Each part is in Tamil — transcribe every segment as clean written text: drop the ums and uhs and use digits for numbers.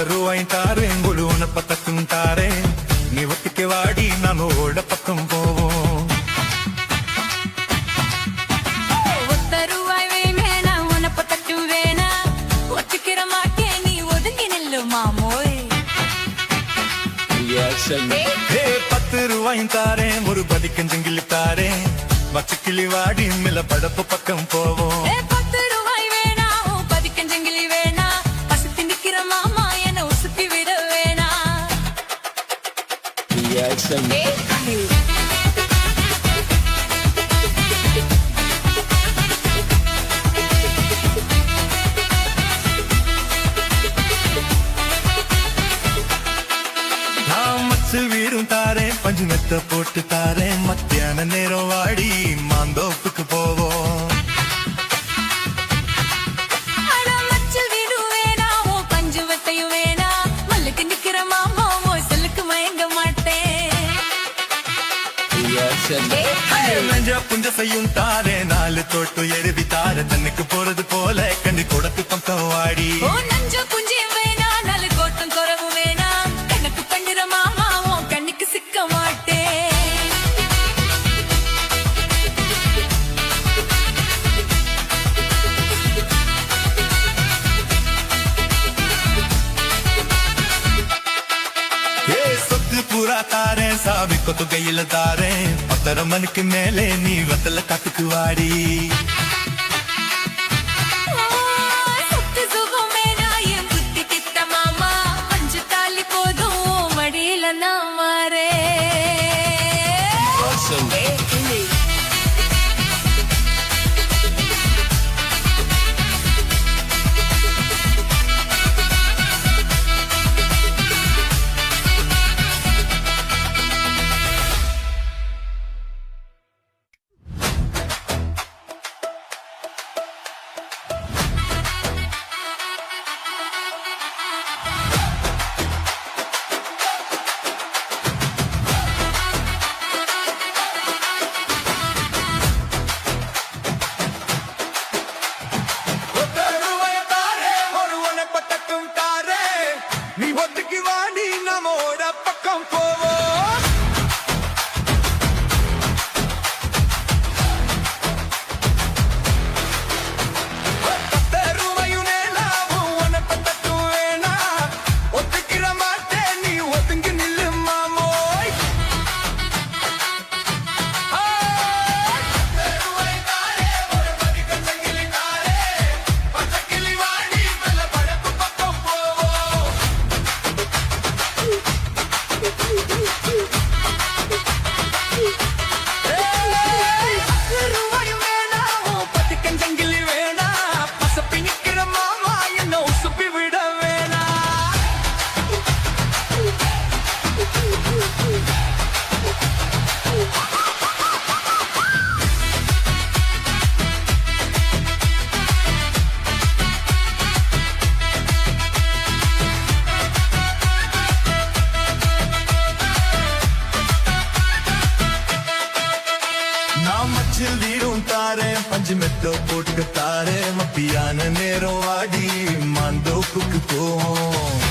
ரூபாயும் தாரேன் முழுவன பத்தக்கும் தாரேன் நீ ஒத்திக்கு வாடி நானோட பக்கம் போவோம் ரூபாய் வேணா உனப்ப தட்டு வேணா ஒத்துக்கிற மாட்டே நீ ஒதுங்கி நில்லு மாமோய் 10 ரூபாயும் தாரேன் ஒரு பதிக்கஞ்சங்கிலி தாரேன் வச்சு கிளி வாடி மில படப்பு பக்கம் போவோம் 10 ரூபாய் வேணா பதிக்கஞ்சங்கிலி வேணா பசுத்தி நிக்கிற மாமா என்ன உசுப்பி விட வேணா வீரும் தாரேன் பஞ்சு மெத்த போட்டு தாரேன் மத்தியான நேரம் வாடி மாந்தோப்புக்கு போவோம் பஞ்சு மெத்தையும் வேணா மல்லுக்கு நிக்கிற மாமா செல்லுக்கு மயங்க மாட்டேன் புஞ்ச செய்யும் தாரே 4 தோட்டு எருவி தார தன்னுக்கு போறது போல கண்டு கொடுத்து பக்கம் வாடி நஞ்ச புஞ்சியும் வேணா 4 கோட்டும் குறவும் வேணா கண்ணுக்கு கண்டுற மாமா கண்ணுக்கு சிக்க மாட்டேன் சொத்து பூரா தாரேன் சாவி கொத்து கையில தாரேன் 10 மணிக்கு மேலே நீ வத்தல காத்துக்கு வாடி சொத்து சுகம் வேணா என் புத்தி திட்ட மாமா பஞ்சு தாலி போதும் மடியில நான் மாறே நீ ஒத்துக்கு வாடி நம்மோட பக்கம் போவோம் வீரும் தாரேன் பஞ்சு மெத்த போட்டு தாரேன் மத்தியான நேரம் வாடி மாந்தோப்புக்கு போவோம்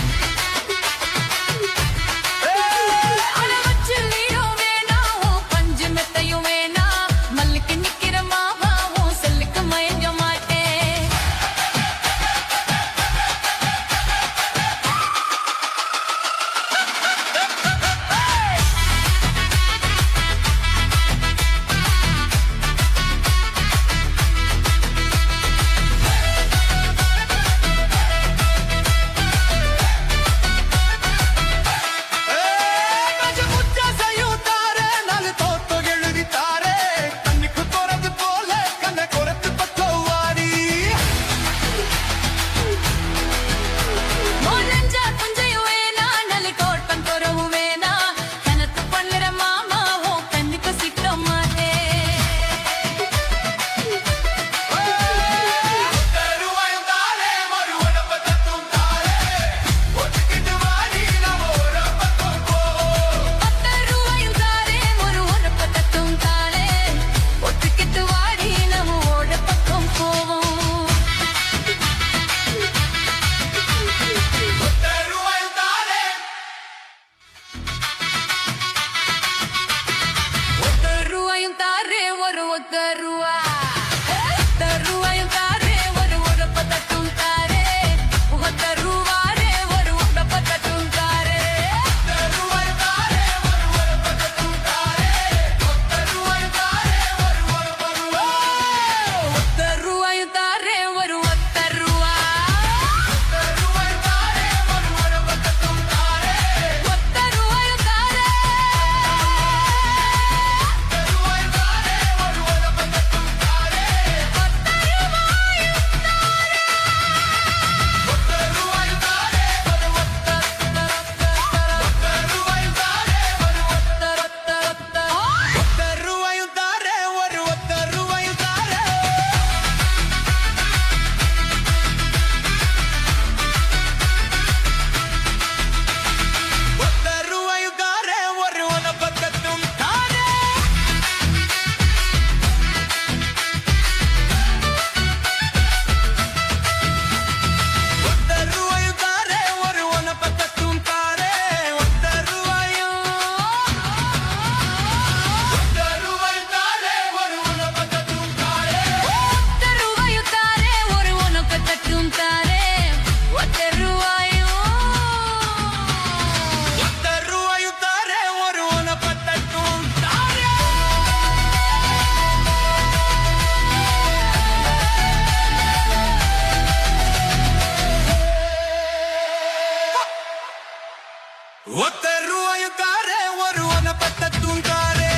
ஒத்த ரூபாயுக்காரே ஒருவனை பத்த தூங்காரே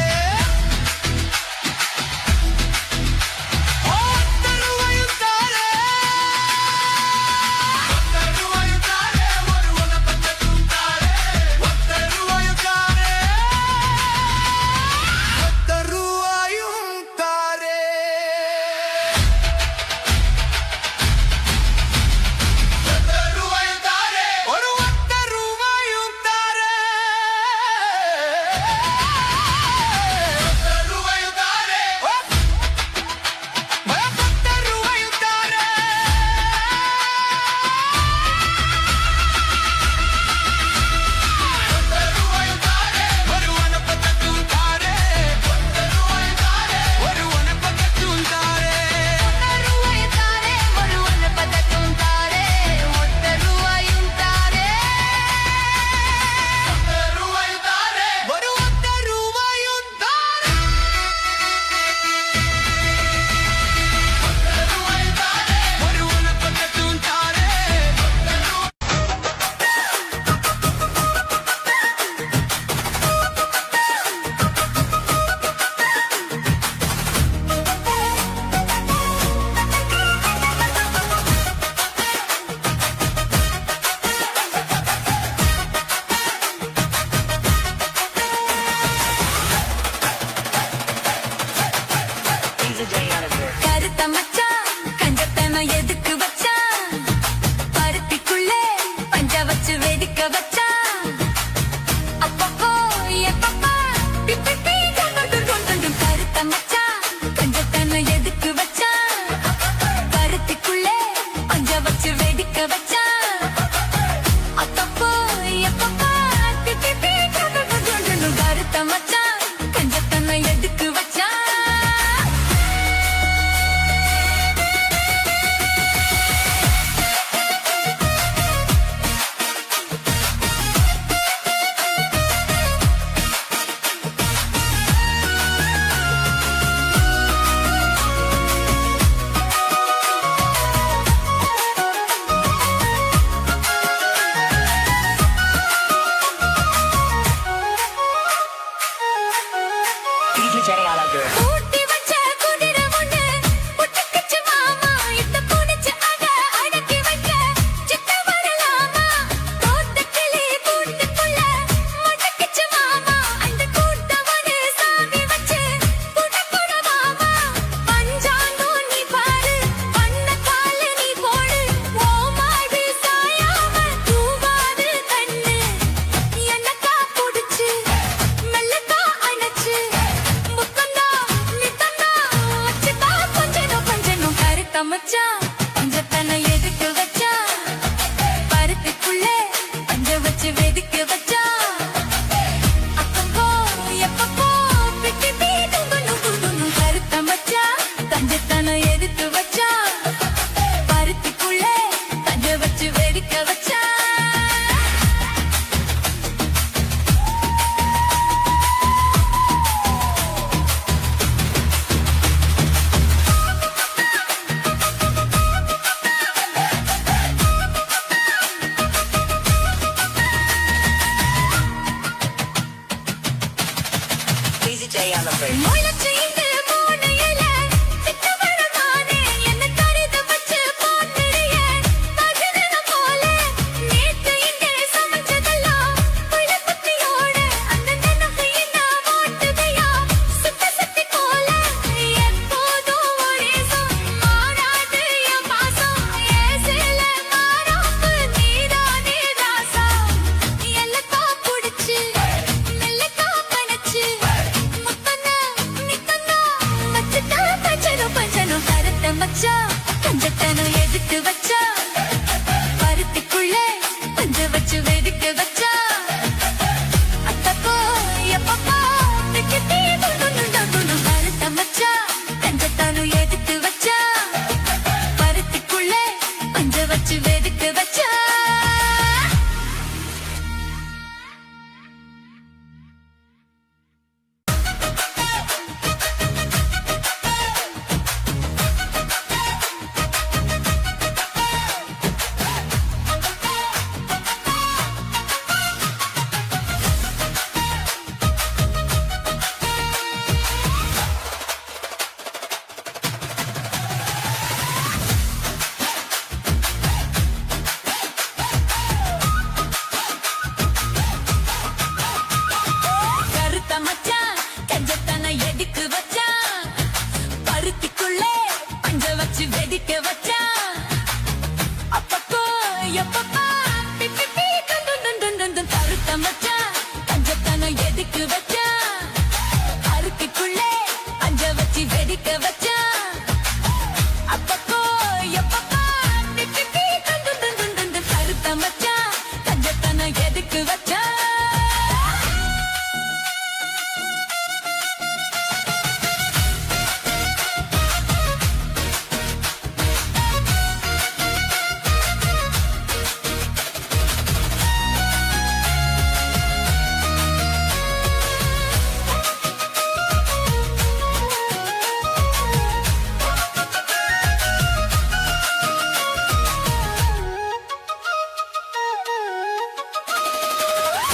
ஒத்த ரூபாயுக்காரே ஒருவனை பத்த தூங்காரே ஒத்த ரூபாயுக்காரே ஒத்த ரூபாயுக்காரே ஒரு ஒத்த ரூபாயும் தாரே ஒத்த ரூபாயும் தாரே ஒருவனை பக்கத்தும் தாரே ஒருவனை பக்கத்தும் தாரே ஒரு ஒத்த ரூபாயும் தாரே ஒருவனை பக்கத்தும் தாரே கருத்த மச்சான் கஞ்சத்தன எதுக்கு வச்சான் பருத்திக்குள்ளே பஞ்ச வச்சு வெடிக்க வச்சான் அப்பப்போ எப்பப்பா பிப்பி கருத்த மச்சான் கஞ்சத்தன எதுக்கு வச்சான் பருத்திக்குள்ளே பஞ்ச வச்சு வெடிக்க வச்சான் அப்பப்போ எப்பப்பா பிப்பி கருத்த மச்சான் கஞ்சத்தன எதுக்கு வச்சான் ஊட்டி வச்ச குதிரை ஒண்ணு புட்டுக்குச்சு மாமா இந்த புடிச்சு அத அடக்கி வைக்க சித்த வரலாமா தோட்ட கிளி கூட்டுக்குள்ள முட்டுக்குச்சு மாமா அந்த கூட்டவனு சாமி வச்சு புடப்புட மாமா பஞ்சாங்கோ நீ பாரு பண்ண காலு நீ போடு ஓ மாடு சாயாம தூவாது கண்ணு என்னக்கா புடிச்சு மெல்லக்கா அணைச்சு முத்தந்தா நித்தந்தா வச்சுதா கொஞ்சனும் கருத்த மச்சான் பஞ்சத்தனை எதுக்கு வச்சா பருத்திக்குள்ளே பஞ்ச வச்சு வெதுக்கு வச்சா அப்பப்போ எப்பப்போ பிட்டி பீடுங்கணும் கருத்த மச்சான் பஞ்சத்தனை எதுக்கு வச்சா பருத்திக்குள்ளே பஞ்ச வச்சு வெதுக்க வச்சா முயலச்சு இந்த மூணையில சித்த வரமானே என்ன கருத வச்சு போட்டுறிய பஜன போல நேத்து இங்க சமைச்சதெல்லாம் புள்ள குத்தியோட அந்த நினைவு என்ன ஓட்டுதையா சுத்த சக்தி போல எப்போதும் ஒரே மாறாது என் பாசம் ஏசில மாறாப்பு நீதானே ராசா எல்லக்கா புடிச்சு மெல்லக்கா கணச்சு முத்தன நீ மச்சான் கஞ்சத்தனம் எதுக்கு வச்சா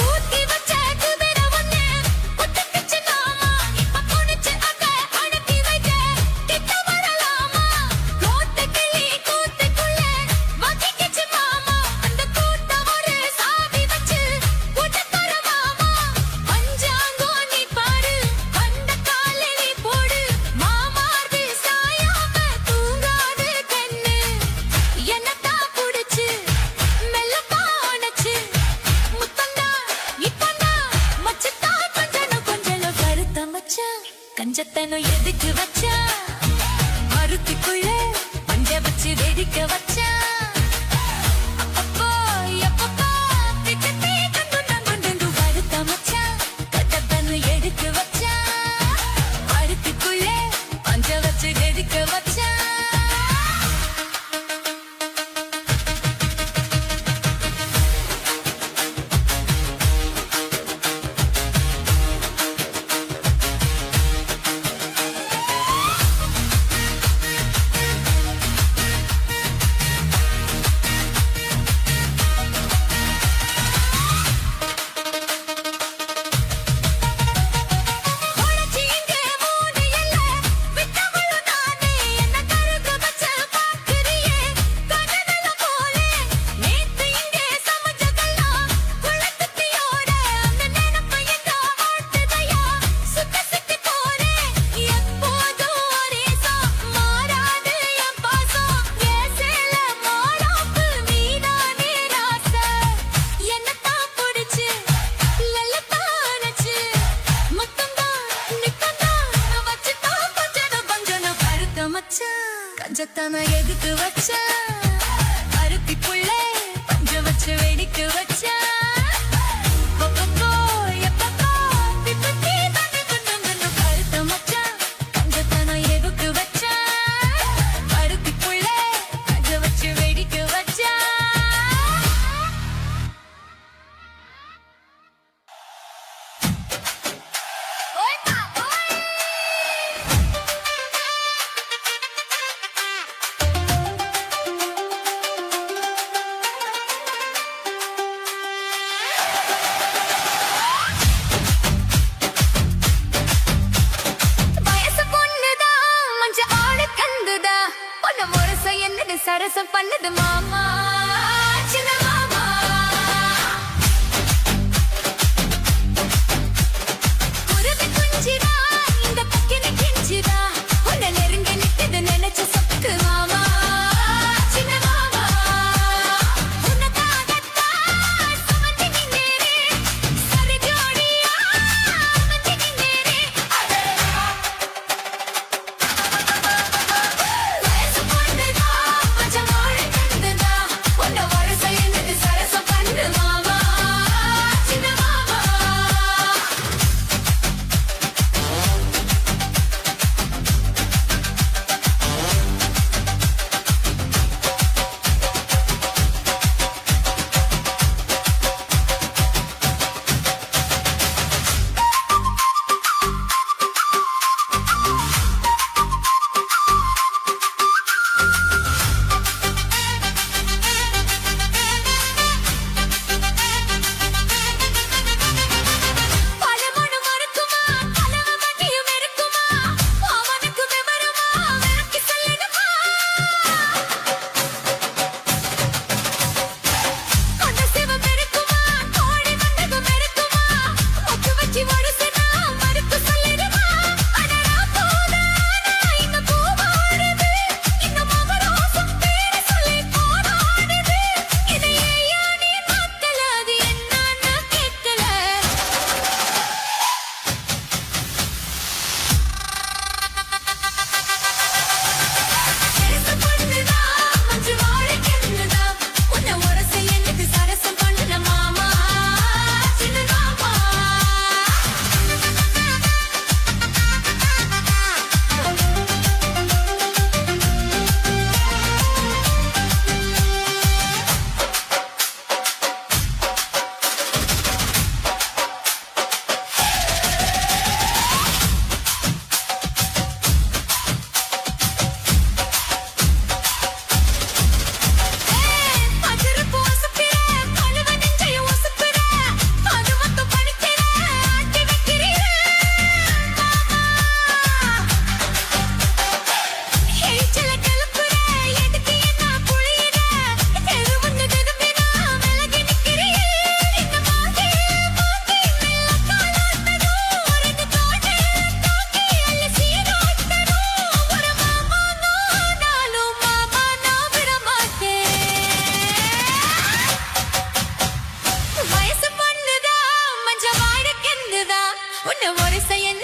ஊத்தி வச்ச குதிர ஒண்ணு குத்திக்கிச்சு நாமா இப்ப குனிச்சு அத அடக்கி வைக்க கிட்ட வரலாமா கோட்டை கிளி கூட்டுக்குள்ள வச்சிக்கிச்சு மாமா அந்த கூட்ட ஒரு சாவி வச்சு கூட்டத்தர மாமா பஞ்சாங்கோ நீ பாரு அந்த காலை நீ போடு மாமாது சாயாம தூங்காது கண்ணு என்னத்தான் புடிச்சு மெல்லப்பா அணைச்சு முத்தந்தா இப்பந்தா மச்சத்தா கொஞ்சம் கருத்த மச்சான் கஞ்சத்தனம் எதுக்கு வச்சா மருத்துக்குள்ள பஞ்ச வச்சு வெடிக்க வச்சா அப்பப்போ எப்பப்பா திக்கத்தே கண்டு கருத்த மச்சான் கஞ்சத்தனம் எதுக்கு வச்சா மருத்துக்குள்ள பஞ்ச வச்சு வெடிக்க வச்சா உனச்சிங்க மூணு எல்ல விட்டவளு நானே என்ன கருக வச்ச பாக்குறியே கனவுல போலே நேத்து இங்க சமைச்சதெல்லாம் குளத்துத்தியோட அந்த நினைப்பு எங்க ஆட்டுதையா சுத்தி போறேன் எப்போதும் ஒரே மாறாது என் பாசம் ஏசேல மாறாப்பு நீதானே ராசா என்னத்தான் புடிச்சு லல்லத்தானச்சு முத்தந்தா நிக்கந்தா வச்சுட்டா கொஞ்சம் கருத்த மச்சான் கஞ்சத்தான எதுக்கு வச்சா அருத்தி புள்ளே பஞ்ச வச்சு வெடிக்க வச்சா அப்பப்போ எப்பப்போ திப்பத்தி தந்து கருத்த மச்சான் கஞ்சத்தான எதுக்கு வச்சா அருத்தி புள்ளே பஞ்ச வச்சு வெடிக்க வச்சா ஓய் பா ஓய்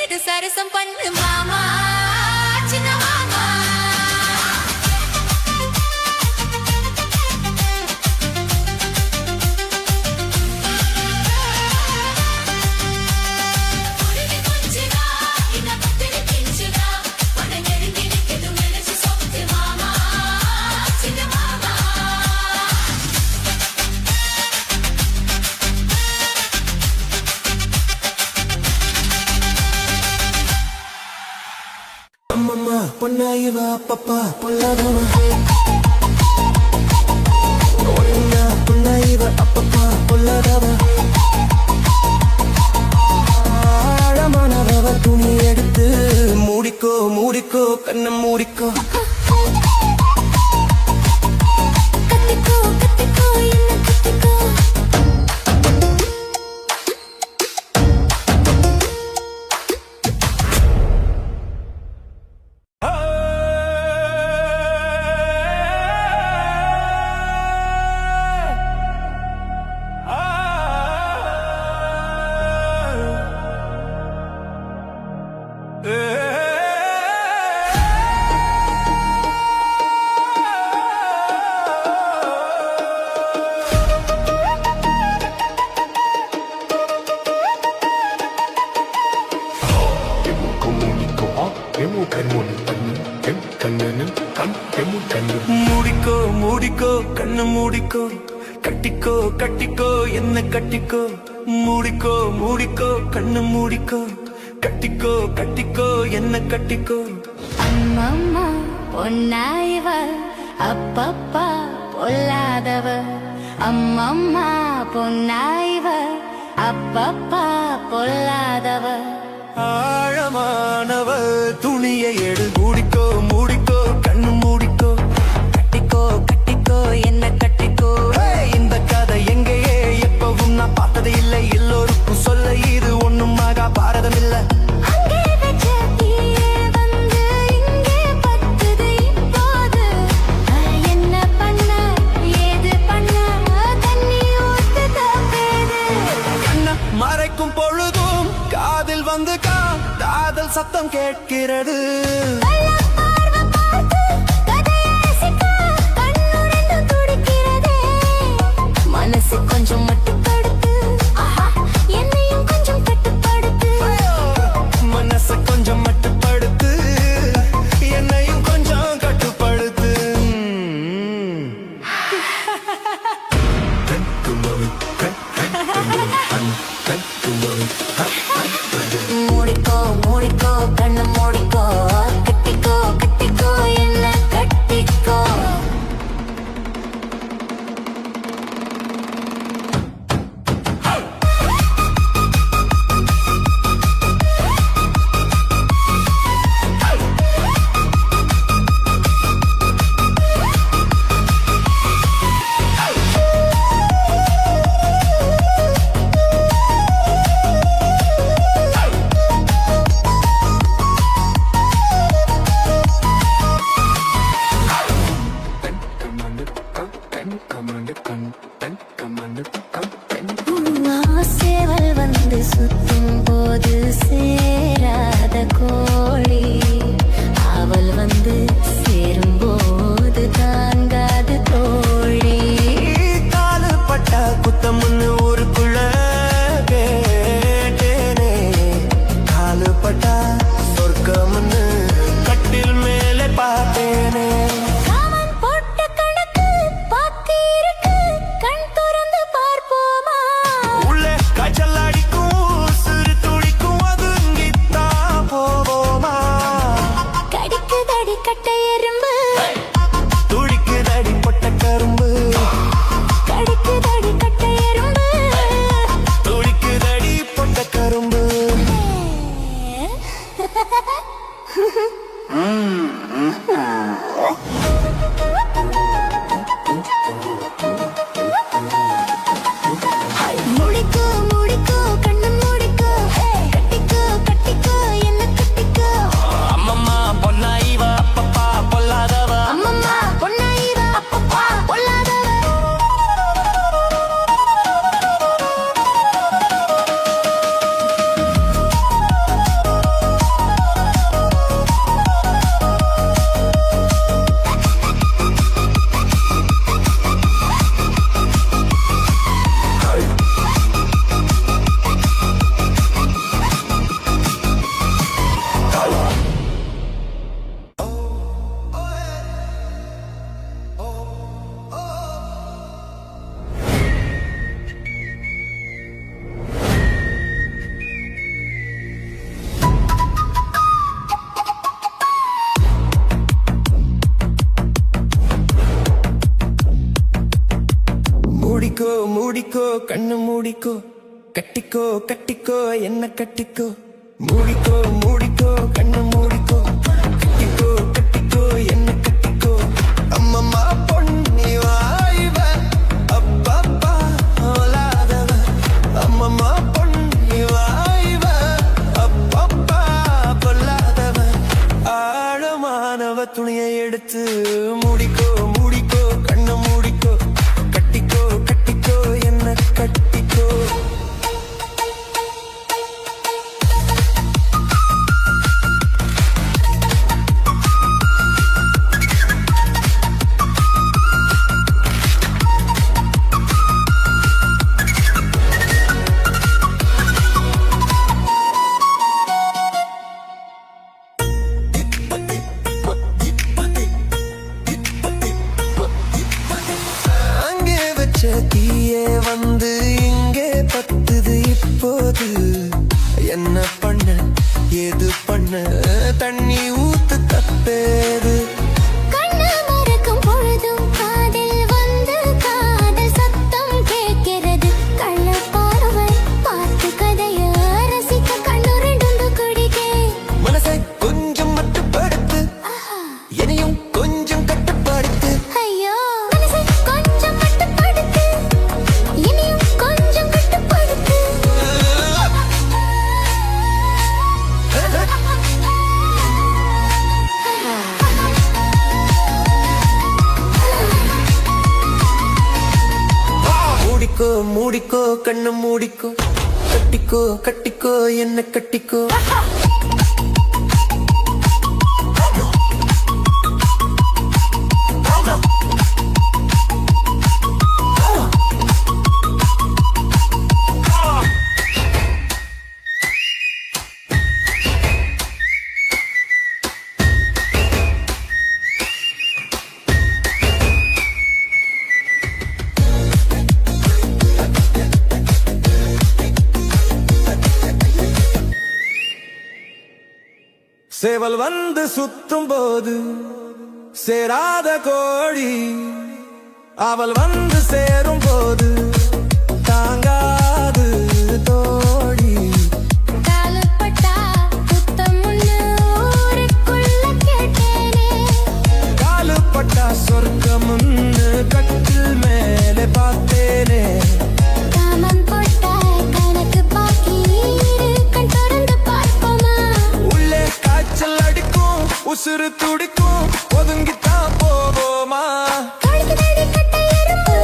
கிடைக்குது சரசம் பண்ணு மாமா சின்ன மாமா அம்மம்மா பொன்னாயிவா அப்பப்பா பொல்லாதவா ஒன்னா பொன்னாயிவா அப்பப்பா பொல்லாதவா ஆழமானவ துணி எடுத்து மூடிக்கோ மூடிக்கோ கண்ணை மூடிக்கோ கத்திக்கோ கத்திக்கோ என்ன கத்திக்கோ மூடிக்கோ மூடிக்கோ கண்ணு மூடிக்கோ கட்டிக்கோ கட்டிக்கோ என்ன கட்டிக்கோ மூடிக்கோ மூடிக்கோ கண்ணு மூடிக்கோ கட்டிக்கோ கட்டிக்கோ என்ன கட்டிக்கோ அம்மம்மா பொன்னாயிவ அப்பப்பா பொல்லாதவ அம்மம்மா பொன்னாயிவ அப்பப்பா பொல்லாதவ ஆழமானவ துணியை எடு மூடிக்கோ மூடிக்கோ கண்ணு மூடிக்கோ கட்டிக்கோ கட்டிக்கோ என்ன கட்டிக்கோ இந்த கதை எங்கேயே எப்பவும் நான் பார்த்தது இல்லை எல்லோருக்கும் சொல்ல இது ஒண்ணும் ஆகா பாரதம் இல்ல அங்கே வச்ச தீயே வந்து இங்கே பத்துது இப்போது என்ன பண்ண ஏது பண்ண தண்ணி ஊத்து தப்பேது கண்ண மறைக்கும் பொழுதும் காதில் வந்து காதல் சத்தம் கேட்கிறது மனசு கொஞ்சம் மட்டுப்படுத்து என்னையும் கொஞ்சம் கட்டுப்படுத்து மனச கொஞ்சம் மட்டுப்படுத்து என்னையும் கொஞ்சம் கட்டுப்படுத்து மூடிக்கோ மூடிக்கோ கண்ணு மூடிக்கோ கட்டிக்கோ கட்டிக்கோ என்ன கட்டிக்கோ சேவல் வந்து சுத்தும் போது சேராத கோழி அவள் வந்து சேரும் போது தாங்காது தோழி காலு பட்டா குத்தம்னு ஊருக்குள்ள கேட்டேனே காலு பட்டா சொர்க்கம்னு கட்டில் மேலே பார்த்தேனே காமன் போட்ட கணக்கு பாக்கி இருக்கு கண் திறந்து பார்ப்போமா உள்ளே காய்ச்சல் அடிக்கும் சிறு துடிக்கும் அதுங்கித்தான் போவோமா கடிக்குதடி கட்டைய மூடிக்கோ கண்ணு மூடிக்கோ கட்டிக்கோ கட்டிக்கோ என்ன கட்டிக்கோ மூடிக்கோ மூடிக்கோ கண்ணு மூடிக்கோ கட்டிக்கோ கட்டிக்கோ என்ன கட்டிக்கோ அம்மம்மா பொன்னி வாய்வ அப்பப்பா ஓலாதவ அம்மம்மா பொன்னி வாய்வ அப்பப்பா பொல்லாதவ ஆழமானவ துணியை எடுத்து மூடிக்கோ மூடிக்கோ கண்ணு மூடிக்கோ கட்டிக்கோ கட்டிக்கோ என்ன கட்டிக்கோ தீயே வந்து இங்கே பத்துது இப்போது என்ன பண்ண ஏது பண்ண தண்ணி ஊத்து தப்பேது கண்ணு மறக்கும் பொழுதும் காதில் வந்து காதல் சத்தம் கேட்கிறது கள்ள பார்வை பார்த்து கதைய ரசிக்க கண்ணு ரெண்டு குடிக்கே மனசை கொஞ்சம் மட்டுப்படுத்து என்னையும் கொஞ்சம் கட்டுப்படுத்து ஐயோ மனசை கொஞ்சம் மட்டுப்படுத்து இனியும் கொஞ்சம் கட்டுப்படுத்து மூடிக்கோ மூடிக்கோ கண்ணு மூடிக்கோ கட்டிக்கோ கட்டிக்கோ என்ன கட்டிக்கோ சேவல் வந்து சுத்தும் போது சேராத கோழி அவள் வந்து சேரும் போது தாங்காது தோழி காலுப்பட்டா புத்தம் ஒண்ணு ஊருக்குள்ள கேட்டேனே காலுப்பட்டா சொர்க்கமுன்னு கட்டில் மேலே பார்த்தேனே காமம் போட்ட கணக்கு பாக்கி இரு கண் திறந்து பார்ப்போமா உள்ளே காய்ச்சல் அடிக்கும் உசுறு துடிக்கும் ஒதுங்கித்தான் போவோமா துடிக்குதடி கட்டை எறும்பு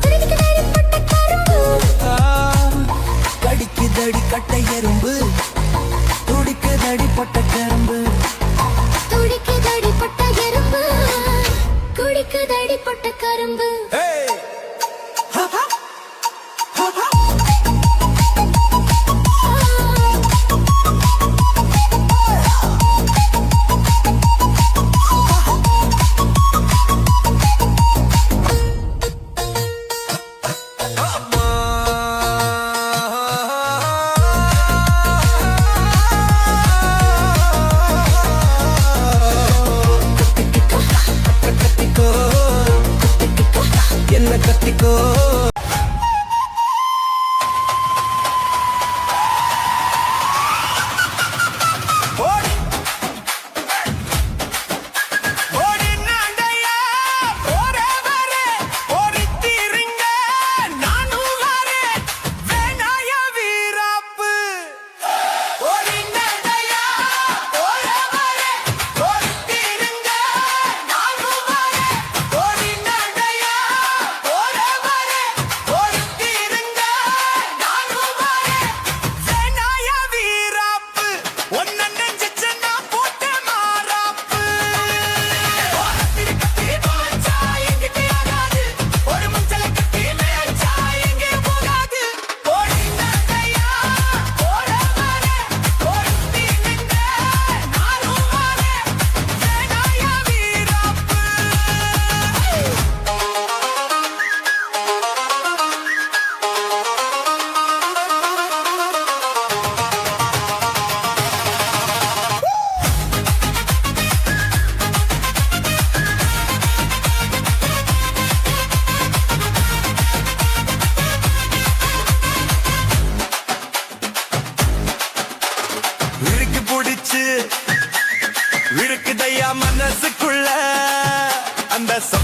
துடிக்குதடி பொட்ட கரும்பு கடிக்குதடி கட்டை எறும்பு துடிக்குதடி பொட்ட கரும்பு துடிக்குதடி பொட்ட எறும்பு குடிக்குதடி பொட்ட கரும்பு Hey! Ha ha! Ha ha! கட்டிக்கோ என்ன கட்டிக்கோ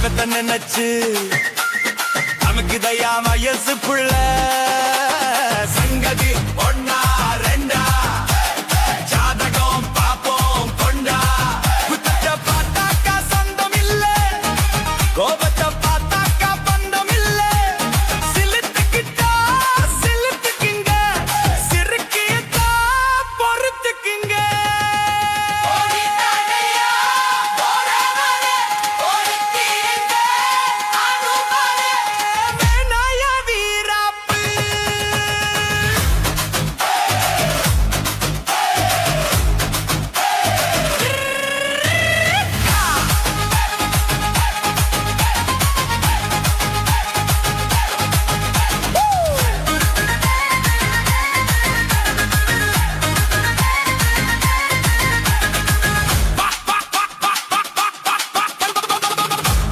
முகத்தை நினைச்சு நமக்கு தயா வயசு புள்ள சங்கதி ஒன்னா ரெண்டா ஜாதகம் பாப்போம் கொண்டா குத்தத்தை பார்த்தாக்கா சொந்தம் இல்ல கோபத்தை பார்த்தாக்கா பந்தம் இல்ல சிலுத்துக்கிட்டா சிலுத்துக்குங்க சிறுக்கியத்தா பொறுத்துக்குங்க வேணாயா வீராப்பு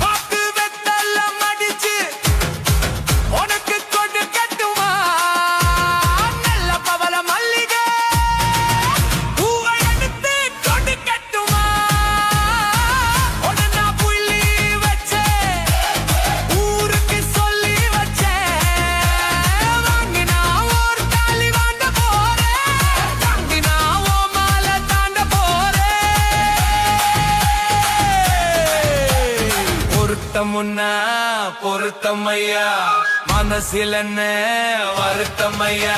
பாக்கு வெத்தெல்லாம் அடிச்சு உனக்கு கொண்டு கட்டுமா நல்ல பவள மல்லிகை பூவை எடுத்து கொண்டு கட்டுமா உடனே புள்ளி வச்சே ஊருக்கு சொல்லி வச்சே வாங்கினா ஒரு தாலி வாங்க போறேன் வாங்கினா ஓ மாலை தாண்ட போறேன் பொருத்தமுன்னா பொருத்தமையா மனசில் என்ன வருத்தமையா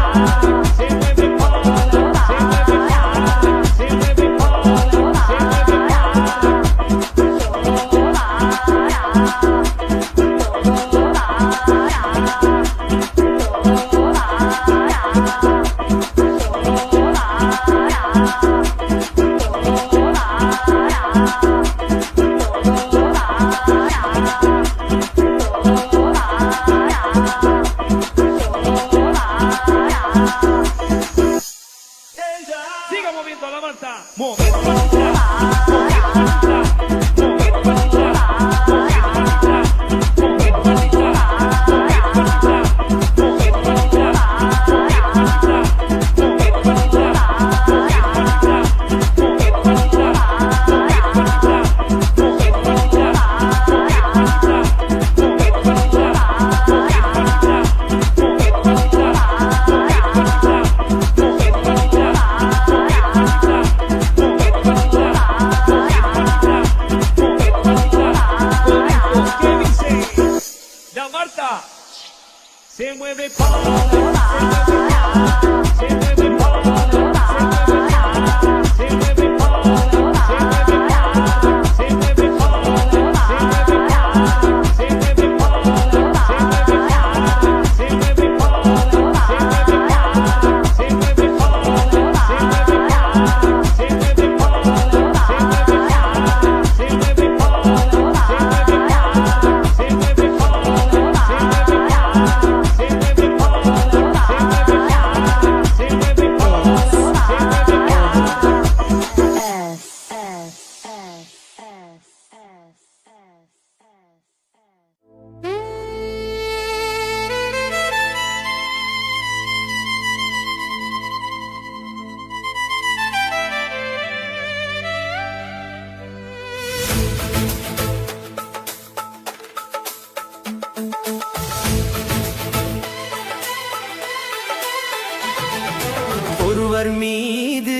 Siga moviendo la manta. Mover patita. Mover patita. Mover patita. Mover patita. Mover patita. Mover patita. Mover patita. Mover patita. Mover patita. Mover patita. Mover patita. Mover patita. Mover patita. Mover patita. Mover patita. Mover patita. Mover patita. La Marta se mueve para se mueve para se mueve para se mueve para se mueve para se mueve para se mueve para se mueve para se mueve para se mueve para se mueve para se mueve para se mueve ஒருவர் மீது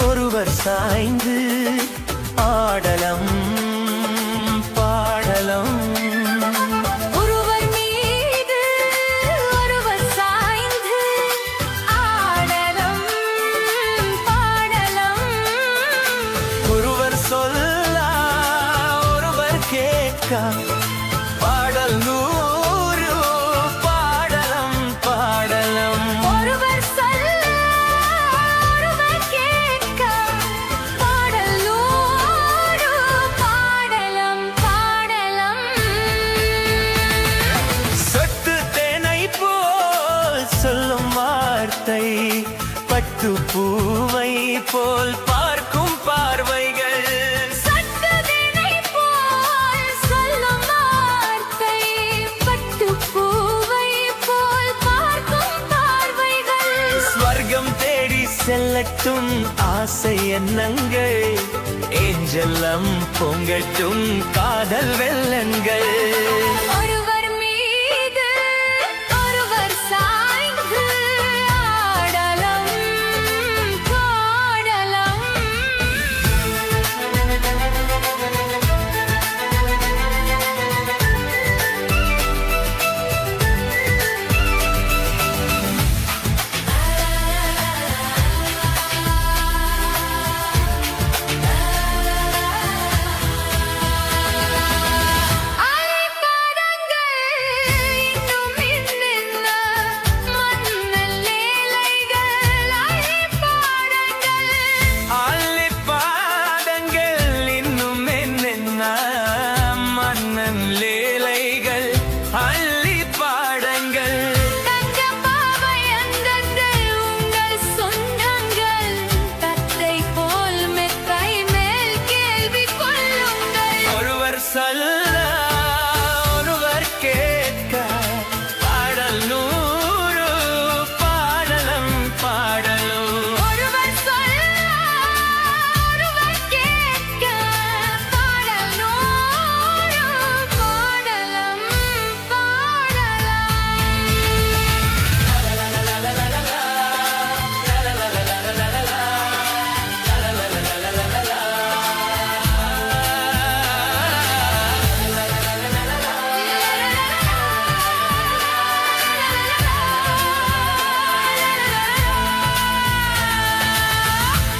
ஒருவர் சாய்ந்து ஆடலம் பாடலம் ஒருவர் மீது ஒருவர் சாய்ந்து ஆடலம் பாடலம் ஒருவர் சொல்ல ஒருவர் கேட்க பாடல் நூறு பாடலம் பாடலம் ஒருவர் சொல்ல ஒருவர் கேட்க பாடல் நூறு பாடலம் பாடலம் சொட்டு தேனை போல் சொல்லும் வார்த்தை பட்டு பூவை போல் பார்க்கும் பார்வைகள் சட்டுதினை போல் சொல்லும் செல்லட்டும் ஆசை எண்ணங்கள் ஏஞ்செல்லம் பொங்கட்டும் காதல் வெள்ளங்கள் ஒருவர் மீது ஒருவர் சாய்ந்து ஆடலம் பாடலம் ஆலிப்பாதங்கள் இன்னும் என்னென்ன மன்னன் லீலைகள் அள்ளி பாடங்கள் ஒருவர் சொல்ல ஒருவர் கேட்க பாடல் நூறு பாடலம் பாடலும்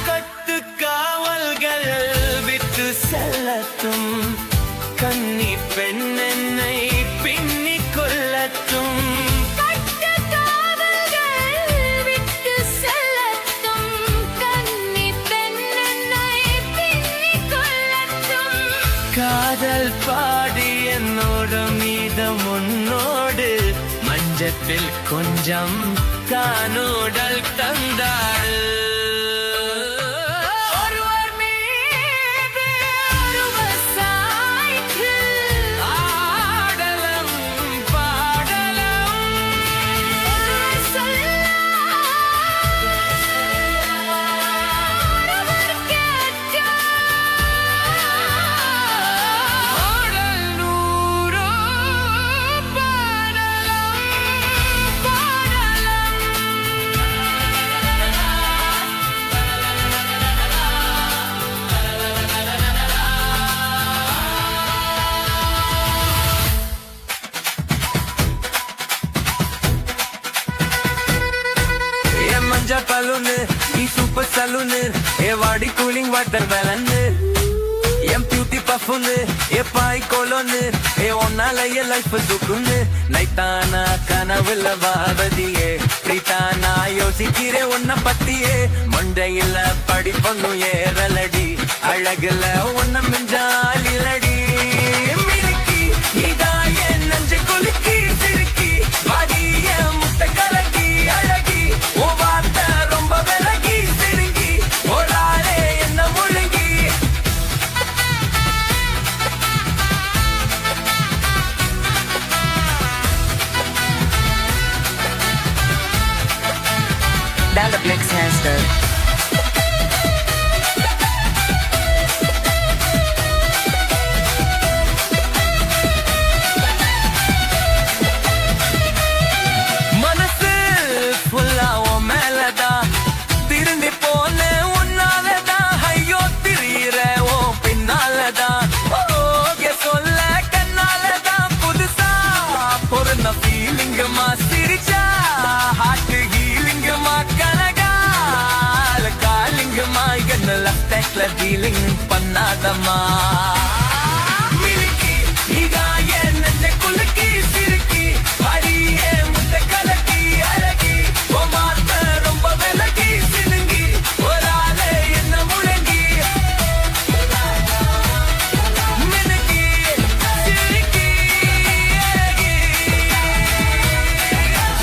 கட்டு காவல்கள் விட்டு செல்லட்டும் கன்னி பெண்ணென்னை பின்னிக் கொள்ளட்டும் காதல் பாடி என்னோட மீதம் உன்னோடு மஞ்சத்தில் கொஞ்சம் காணோடல் தந்தாள் ஒருவர் மீது ஒருவர் சாய்ந்து ஆடலம் பாடலம் பாடல் நூறு பாடலம் என் மஞ்சா பலூனு நீ சூப்பர் சலூனு ஏ வாடி கூலிங் வாட்டர் வேலன்னு என் பியூட்டி பஃபுன்னு ஏ பாய் கோலோன்னு ஏ ஒன்னால என் லைஃப் தூக்குன்னு நைட்டானா கனவுல வாவதியே பிரீத்தானா யோசிக்கிறே உன்ன பத்தியே மண்டையில படிப்பொன்னும் ஏறலடி அழகுல உன்ன மிஞ்சால் இல்லடி மினுக்கி நீதான் என் நெஞ்சை குலுக்கி சிறுக்கி வாடிய முட்டை கலக்கி அழகி ஓ வார்த்தை ரொம்ப விலகி சிறுங்கி ஓடாலே என்ன முழுங்கி Dalaplex Hairstyle. மனசு ஃபுல்லா உன் மேலதான் திரும்பி போன உன்னாலதான் ஐயோ திரியிற ஓ பின்னாலதான் ஓகே சொல்ல கண்ணாலதான் புதுசா பொருந்த ஃபீலிங்குமா சிரிச்சா ஹார்ட் ஹீலிங்குமா கனகால காலிங்குமா என்ன லெஃப்ட் டேக்ல டீலிங் பண்ணாதம்மா மினுக்கி நீதான் என் நெஞ்சை குலுக்கி சிறுக்கி அடியே முட்டை கலக்கி அழகி ஓ மாத்த ரொம்ப விலகி சினுங்கி ஒரு ஆளே என்ன முழங்கி மினுக்கி சிறுக்கி அழகி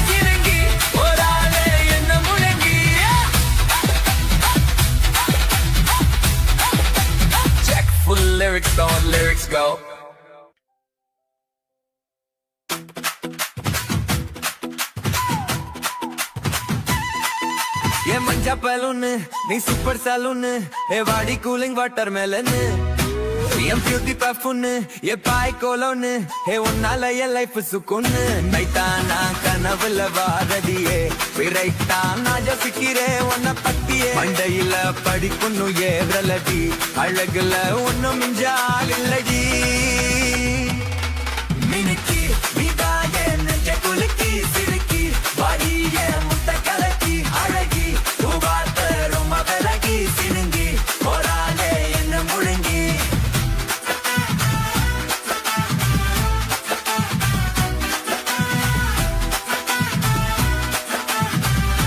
சினுங்கி ஒரு ஆளே என்ன முழங்கி Check full lyrics ninja balloon நீ சூப்பர் சலூன் ஏ வாடி கூலிங் வாட்டர் மெலன் என் பியூட்டி பஃபுன்னு ஏ பாய் கோலோன்னு ஏ உன்னால என் லைஃப் சுக்குன்னு நைட்டான் நான் கனவுல வாரதியே விரைத்தான் நான் ஜபிக்கிறே உன்னை பத்தியே மண்டையில படிப்புன்னு ஏறலடி அழகுல ஒன்னும் மிஞ்சால் இல்லடி மினுக்கி விதாயே நெஞ்ச குலுக்கி சிறுக்கி வாடியே முட்டை கலக்கி அழகி உபாத்த ரொம்ப விலகி சினுங்கி போராலே என்ன முழுங்கி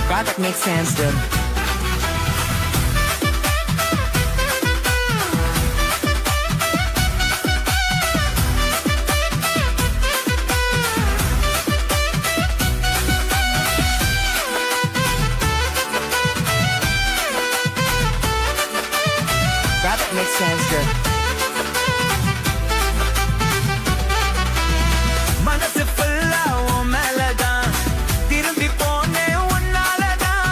That makes sense, dude. That makes sense, dude. மனசு ஃபுல்லா உன் மேலதான் திரும்பி போனேன் உன்னாலதான்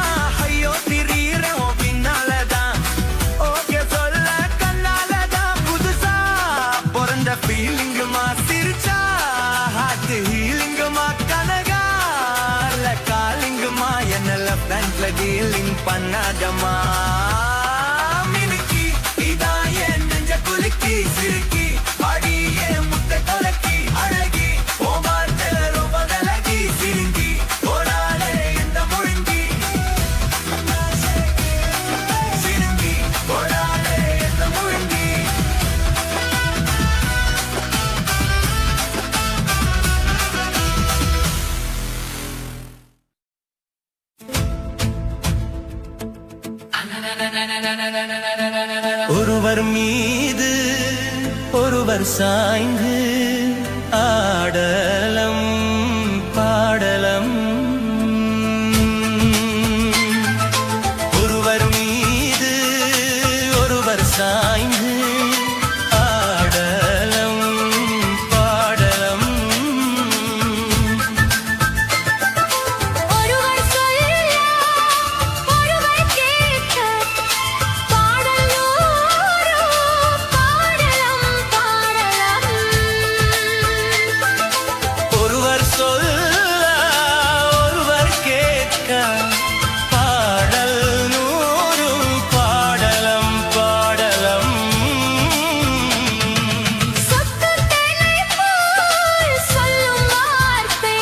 ஐயோ திரியறேன் உன் பின்னாலதான் ஓகே சொல்ல கண்ணாலதான் புதுசா பிறந்த ஃபீலிங்குமா சிரிச்சா ஹார்ட் ஹீலிங்குமா கனகால காலிங்குமா என்ன லெஃப்ட் ஹேண்ட்ல டீலிங் பண்ணாதமா மினுக்கி இதான் என் நெஞ்ச குலுக்கி சிறுக்கி அடியே முட்டை கொலக்கி அழகி ஓமார்த்தல ரொம்ப விலகி சிரிங்கி போராளே இந்த முழுங்கி சிரிங்கி போராளே இந்த முழுங்கி ஒருவர் மீது ஒருவர் சாய்ந்து ஆடலம் பாடலம் ஒருவர் மீது ஒருவர் சாய்ந்து ஆடலம் பாடலம் ஒருவர் சொல்ல ஒருவர் கேட்க பாடல் நூறு பாடலாம் பாடலாம் ஒருவர் சொல்ல ஒருவர் கேட்க பாடல் நூறும் பாடலம் பாடலம் சொத்து தேனை போல் சொல்லும் வார்த்தை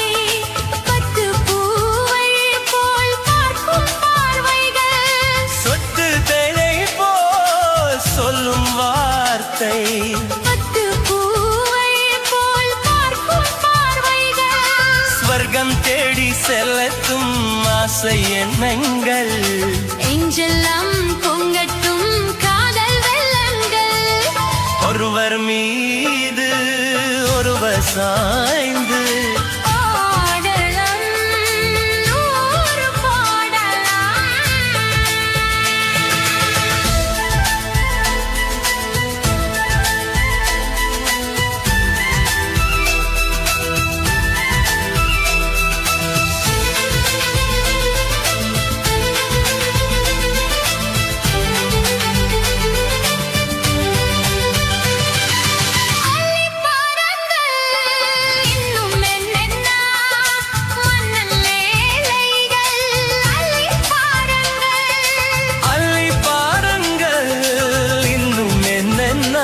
பத்து பூவை போல் பார்க்கும் பார்வைகள் சொத்து தேனை போல் சொல்லும் வார்த்தை பத்து பூவை போல் பார்க்கும் பார்வைகள் ஸ்வர்க்கம் தேடி செல்லத்தும் ஆசை எண்ணங்கள் எஞ்செல்லாம் பொங்கட்டும் காதல் வெள்ளங்கள் ஒருவர் மீது ஒருவர் சாய்ந்து பாடலாம் நூறு பாடலாம் அள்ளி பாருங்கள் இன்னும் என்னென்ன மன்னன் லேலைகள் அள்ளி பாருங்கள் அள்ளி பாருங்கள் இன்னும் என்னென்ன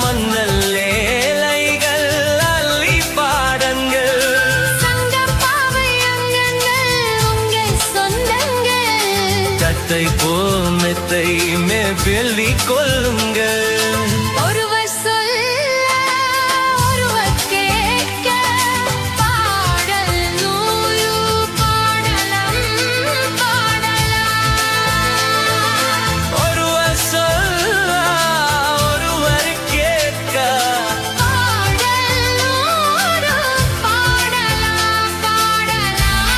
மன்னல் லேலைகள் அள்ளி பாருங்கள் சங்கப்பாவை அங்கங்கள் உங்கள் சொந்தங்கள் தத்தை போல் மெத்தை மேவெள்ளி கொள்ளுங்கள் ஒருவர் சொல்ல ஒருவர் கேட்க பாடல் நூறு பாடலாம் பாடலாம் ஒருவர் சொல்ல ஒருவர் கேட்க பாடல் நூறு பாடலாம் பாடலாம்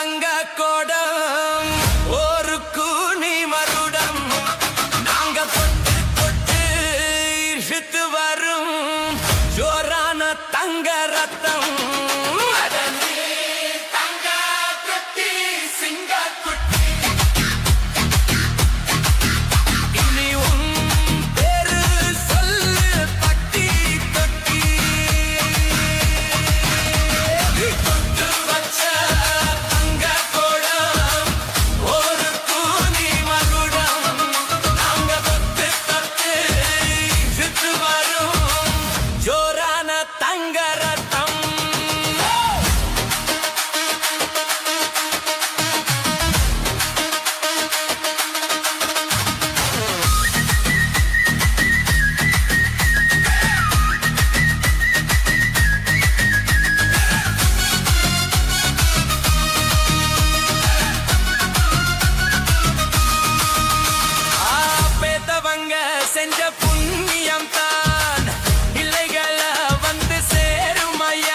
தங்க கோடம் ஒரு கூனி மருடம் நாங்க தொட்டு தொட்டு இழுத்து வரும் ஜோரான தங்க ரத்தம் தங்க குட்டி சிங்க குட்டி இனி உன் பேரு சொல்லு தட்டி தட்டி தொட்டு வச்ச தங்க கோடம் ஒரு கூனி மகுடம் நாங்க தொட்டு தொட்டு இழுத்து வரும் ஜோரான தங்க ரத்தம் பேத்தவங்க செஞ்ச புண்ணியம் தான் இல்லைகள வந்து சேருமையா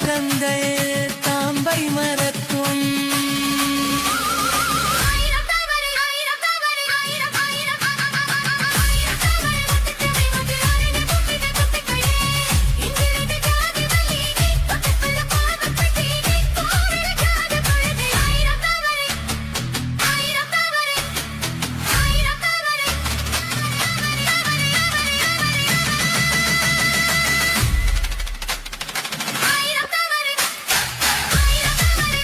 கண்கள் தாம்பை மறக்கும் ஆயிரம் தவறு ஆயிரம் தவறு ஆயிரம் ஆயிரம் ஆயிரம் தவறு முத்திட்டவை முத்திராரினை புத்திட புத்திக்கையே இங்கிருந்து ஜாதி வலி நீ பக்கத்துல பாவப்பட்டி நீ போரிடாத பொழுது ஆயிரம் தவறு ஆயிரம் தவறு ஆயிரம் தவறு ஆயிரம் தவறு ஆயிரம் தவறு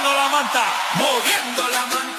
moviendo la manta, moviendo la manta.